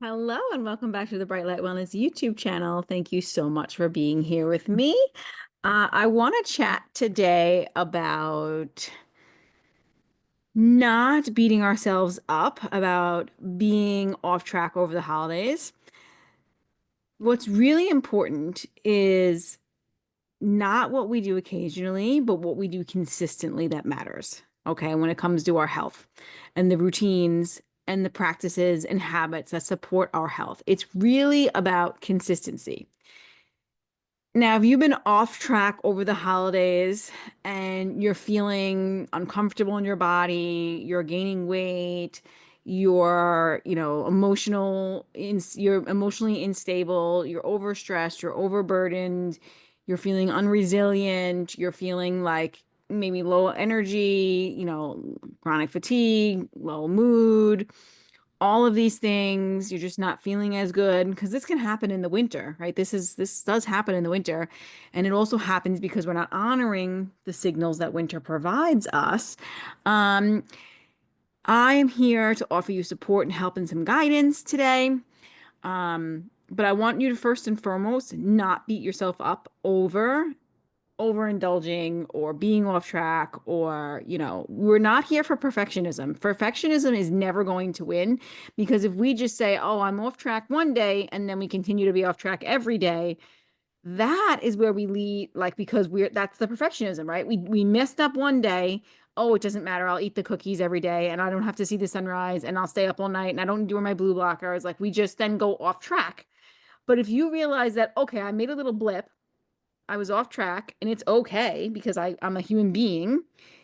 Hello and welcome back to the Bright Light Wellness YouTube channel. Thank you so much for being here with me. I want to chat today about not beating ourselves up about being off track over the holidays. What's really important is not what we do occasionally, but what we do consistently that matters. Okay, when it comes to our health and the routines and the practices and habits that support our health, it's really about consistency. Now, if you've been off track over the holidays and you're feeling uncomfortable in your body, you're gaining weight, you're emotionally unstable, you're overstressed, you're overburdened, you're feeling unresilient, you're feeling like maybe low energy, chronic fatigue, low mood, all of these things, you're just not feeling as good because this can happen in the winter, right? This does happen in the winter. And it also happens because we're not honoring the signals that winter provides us. Um, I am here to offer you support and help and some guidance today. But I want you to first and foremost not beat yourself up over overindulging or being off track, or we're not here for perfectionism is never going to win, because if we just say, oh, I'm off track one day and then we continue to be off track every day, that is where we lead, like, because that's the perfectionism, right? We messed up one day. Oh, it doesn't matter, I'll eat the cookies every day and I don't have to see the sunrise and I'll stay up all night and I don't do my blue blockers. Like, we just then go off track. But if you realize that, okay, I made a little blip, I was off track, and it's okay because I'm a human being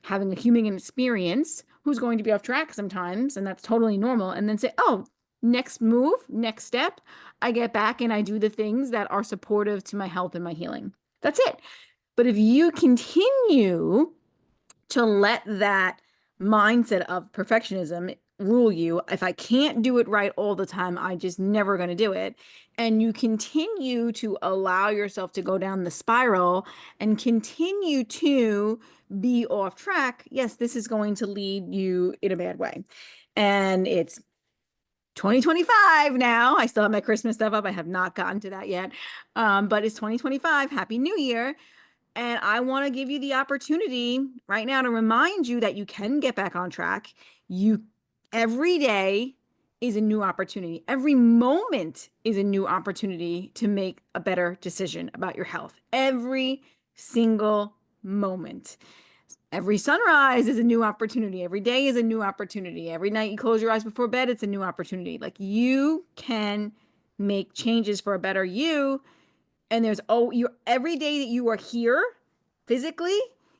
having a human experience who's going to be off track sometimes, and that's totally normal. And then say, oh, next move, next step, I get back and I do the things that are supportive to my health and my healing. That's it. But if you continue to let that mindset of perfectionism rule you, if I can't do it right all the time, I just never going to do it. And you continue to allow yourself to go down the spiral and continue to be off track. Yes, this is going to lead you in a bad way. And it's 2025 now. I still have my Christmas stuff up. I have not gotten to that yet. But it's 2025. Happy New Year. And I want to give you the opportunity right now to remind you that you can get back on track. You Every day is a new opportunity. Every moment is a new opportunity to make a better decision about your health. Every single moment. Every sunrise is a new opportunity. Every day is a new opportunity. Every night you close your eyes before bed, it's a new opportunity. Like, you can make changes for a better you. And you every day that you are here physically,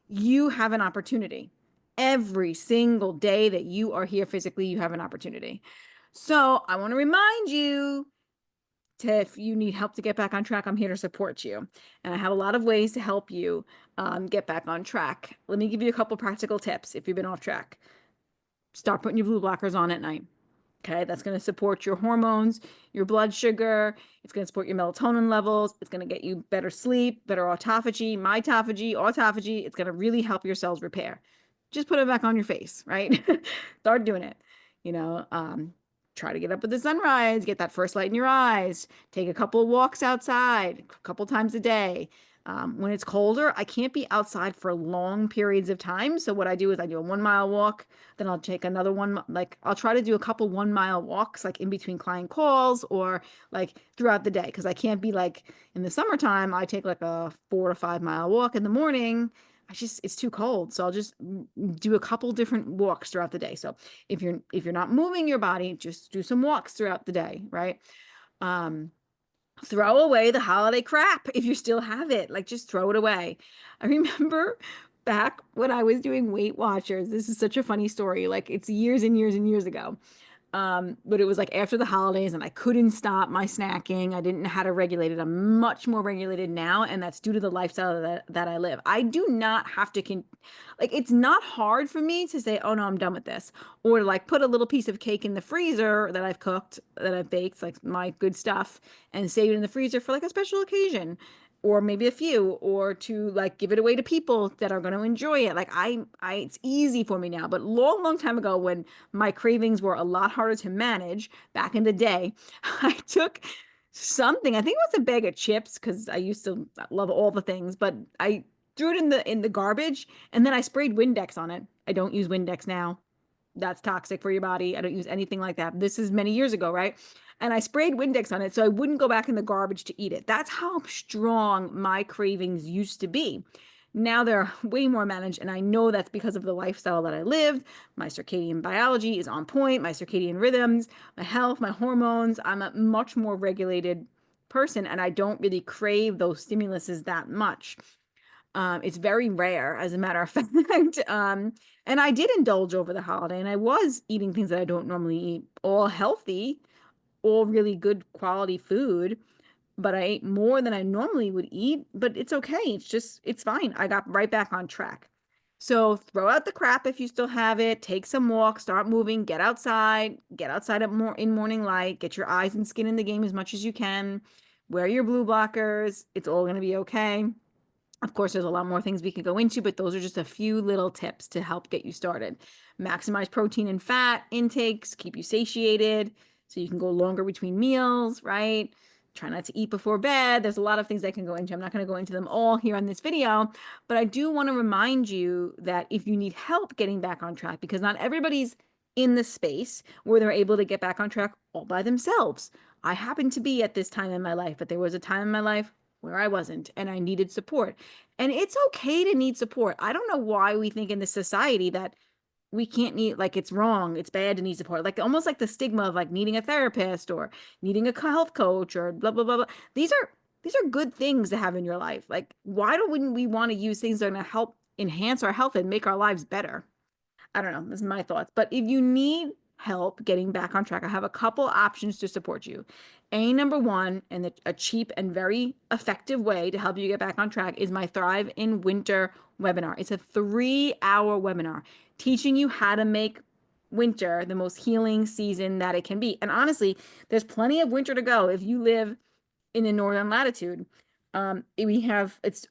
you have an opportunity. Every single day that you are here physically, you have an opportunity. So I want to remind you if you need help to get back on track, I'm here to support you. And I have a lot of ways to help you get back on track. Let me give you a couple practical tips if you've been off track. Start putting your blue blockers on at night. Okay, that's going to support your hormones, your blood sugar. It's going to support your melatonin levels. It's going to get you better sleep, better autophagy. It's going to really help your cells repair. Just put it back on your face, right? Start doing it. You know, try to get up with the sunrise, get that first light in your eyes, take a couple of walks outside a couple times a day. When it's colder, I can't be outside for long periods of time. So what I do is I do a 1 mile walk, then I'll take another one. Like, I'll try to do a couple 1 mile walks, like in between client calls or like throughout the day. Cause I can't be like in the summertime, I take like a 4 to 5 mile walk in the morning. It's too cold. So I'll just do a couple different walks throughout the day. So if you're not moving your body, just do some walks throughout the day. Right. Throw away the holiday crap if you still have it. Like, just throw it away. I remember back when I was doing Weight Watchers, this is such a funny story. Like, it's years and years and years ago. But it was like after the holidays and I couldn't stop my snacking. I didn't know how to regulate it. I'm much more regulated now, and that's due to the lifestyle that I live. I do not have to like, it's not hard for me to say, oh no, I'm done with this. Or like put a little piece of cake in the freezer that I've cooked, that I've baked, like my good stuff, and save it in the freezer for like a special occasion. or maybe a few, or to like give it away to people that are going to enjoy it. Like it's easy for me now, but long, long time ago when my cravings were a lot harder to manage back in the day, I took something, I think it was a bag of chips because I used to love all the things, but I threw it in the garbage and then I sprayed Windex on it. I don't use Windex now. That's toxic for your body. I don't use anything like that. This is many years ago, right? And I sprayed Windex on it so I wouldn't go back in the garbage to eat it. That's how strong my cravings used to be. Now they're way more managed, and I know that's because of the lifestyle that I lived. My circadian biology is on point, my circadian rhythms, my health, my hormones. I'm a much more regulated person, and I don't really crave those stimuluses that much. It's very rare, as a matter of fact. And I did indulge over the holiday, and I was eating things that I don't normally eat, all healthy, all really good quality food. But I ate more than I normally would eat, but it's okay. It's fine. I got right back on track. So throw out the crap if you still have it. Take some walks, start moving, get outside at more in morning light, get your eyes and skin in the game as much as you can. Wear your blue blockers. It's all going to be okay. Of course, there's a lot more things we could go into, but those are just a few little tips to help get you started. Maximize protein and fat intakes, keep you satiated so you can go longer between meals, right? Try not to eat before bed. There's a lot of things I can go into. I'm not going to go into them all here on this video, but I do want to remind you that if you need help getting back on track, because not everybody's in the space where they're able to get back on track all by themselves. I happen to be at this time in my life, but there was a time in my life where I wasn't and I needed support. And it's okay to need support. I don't know why we think in this society that we can't need, like, it's wrong, it's bad to need support. Like almost like the stigma of like needing a therapist or needing a health coach or blah blah blah blah. These are good things to have in your life. Like why don't we want to use things that are going to help enhance our health and make our lives better? I don't know. This is my thoughts. But if you need help getting back on track, I have a couple options to support you. Number one, and a cheap and very effective way to help you get back on track is my Thrive in Winter webinar. It's a 3-hour webinar teaching you how to make winter the most healing season that it can be. And honestly, there's plenty of winter to go if you live in the northern latitude. We have, it's,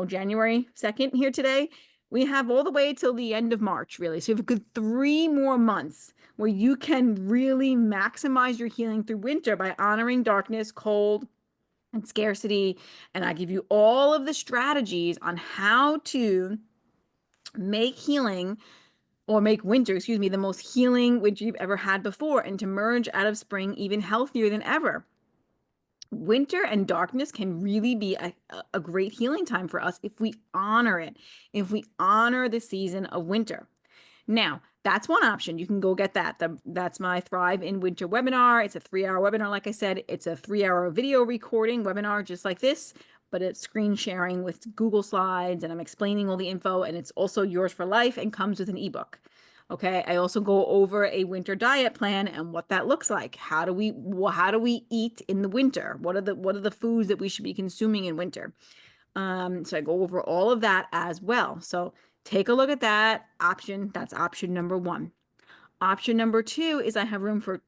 January 2nd here today. We have all the way till the end of March, really. So you have a good 3 more months where you can really maximize your healing through winter by honoring darkness, cold, and scarcity. And I give you all of the strategies on how to make healing, or make winter, excuse me, the most healing winter you've ever had before, and to merge out of spring even healthier than ever. Winter and darkness can really be a great healing time for us if we honor it, if we honor the season of winter. Now, that's one option. You can go get that. That's my Thrive in Winter webinar. It's a 3-hour webinar. Like I said, it's a 3-hour video recording webinar just like this, but it's screen sharing with Google Slides, and I'm explaining all the info, and it's also yours for life and comes with an ebook. Okay. I also go over a winter diet plan and what that looks like. How do we eat in the winter? What are the foods that we should be consuming in winter? So I go over all of that as well. So take a look at that option. That's option number one. Option number two is I have room for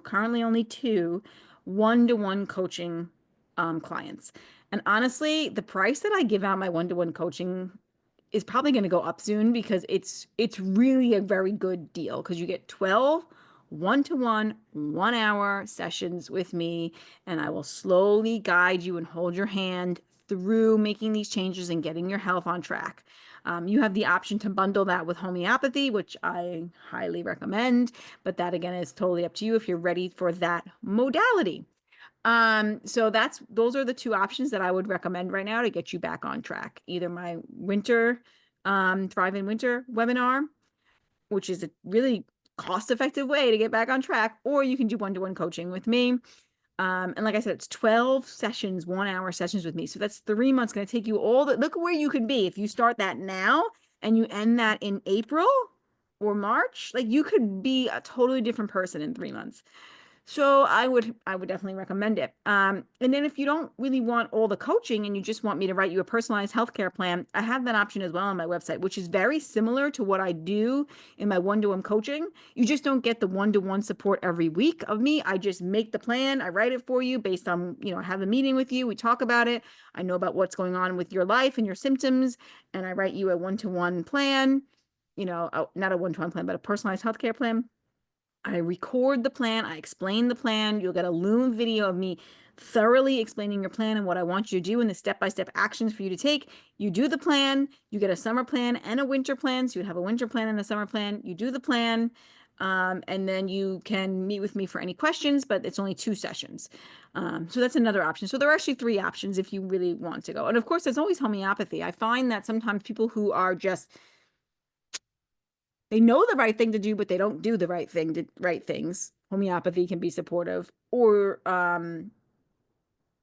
currently only two, one-to-one coaching clients. And honestly, the price that I give out my one-to-one coaching is probably going to go up soon because it's really a very good deal because you get 12 one-to-one 1-hour sessions with me, and I will slowly guide you and hold your hand through making these changes and getting your health on track. You have the option to bundle that with homeopathy, which I highly recommend, but that again is totally up to you if you're ready for that modality. So those are the two options that I would recommend right now to get you back on track. Either my winter, Thrive in Winter webinar, which is a really cost-effective way to get back on track, or you can do one-to-one coaching with me. And like I said, it's 12 sessions, 1-hour sessions with me. So that's 3 months, going to take you look at where you could be if you start that now and you end that in April or March. Like you could be a totally different person in 3 months. So I would definitely recommend it. And then if you don't really want all the coaching and you just want me to write you a personalized healthcare plan, I have that option as well on my website, which is very similar to what I do in my one-to-one coaching. You just don't get the one-to-one support every week of me. I just make the plan, I write it for you based on, I have a meeting with you, we talk about it. I know about what's going on with your life and your symptoms, and I write you a one-to-one plan, not a one-to-one plan, but a personalized healthcare plan. I record the plan, I explain the plan. You'll get a Loom video of me thoroughly explaining your plan and what I want you to do and the step-by-step actions for you to take. You do the plan, you get a summer plan and a winter plan. So you have a winter plan and a summer plan. You do the plan, and then you can meet with me for any questions, but it's only 2 sessions. So that's another option. So there are actually 3 options if you really want to go. And of course, there's always homeopathy. I find that sometimes people who are just they know the right thing to do, but they don't do the right things. Homeopathy can be supportive, or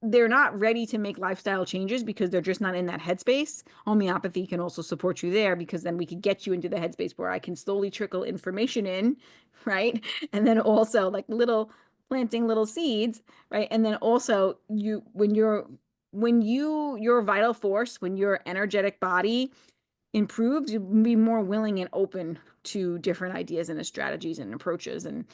they're not ready to make lifestyle changes because they're just not in that headspace. Homeopathy can also support you there because then we could get you into the headspace where I can slowly trickle information in, right? And then also like little planting little seeds, right? And then also your vital force, when your energetic body improves, you'll be more willing and open to different ideas and strategies and approaches. And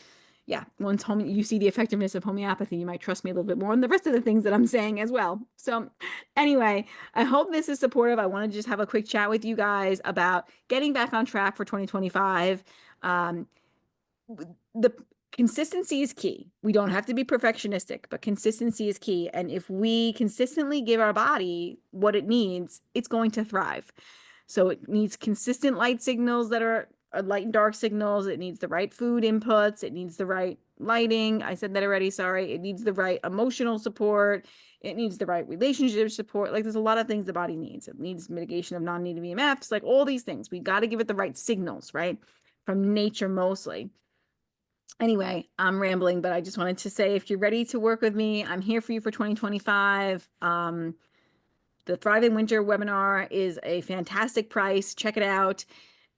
yeah, once you see the effectiveness of homeopathy, you might trust me a little bit more on the rest of the things that I'm saying as well. So anyway, I hope this is supportive. I want to just have a quick chat with you guys about getting back on track for 2025. The consistency is key. We don't have to be perfectionistic, but consistency is key. And if we consistently give our body what it needs, it's going to thrive. So it needs consistent light signals that are light and dark signals. It needs the right food inputs. It needs the right lighting. I said that already. Sorry. It needs the right emotional support. It needs the right relationship support. Like there's a lot of things the body needs. It needs mitigation of non-native EMFs, like all these things. We got to give it the right signals, right? From nature mostly. Anyway, I'm rambling, but I just wanted to say if you're ready to work with me, I'm here for you for 2025. The Thriving Winter webinar is a fantastic price. Check it out.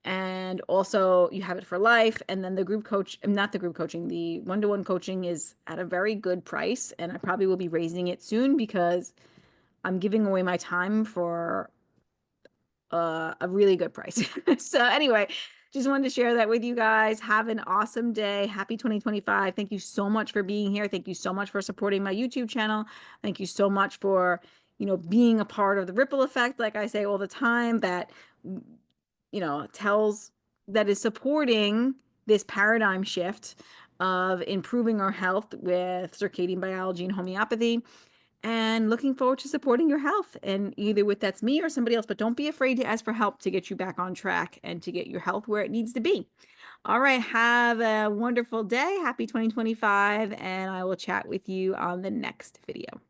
And also you have it for life. And then the group coach, not the group coaching, the one-to-one coaching is at a very good price. And I probably will be raising it soon because I'm giving away my time for a really good price. So anyway, just wanted to share that with you guys. Have an awesome day. Happy 2025. Thank you so much for being here. Thank you so much for supporting my YouTube channel. Thank you so much for, being a part of the ripple effect, like I say all the time, that, that is supporting this paradigm shift of improving our health with circadian biology and homeopathy, and looking forward to supporting your health, and either with that's me or somebody else. But don't be afraid to ask for help to get you back on track and to get your health where it needs to be. All right, have a wonderful day. Happy 2025, and I will chat with you on the next video.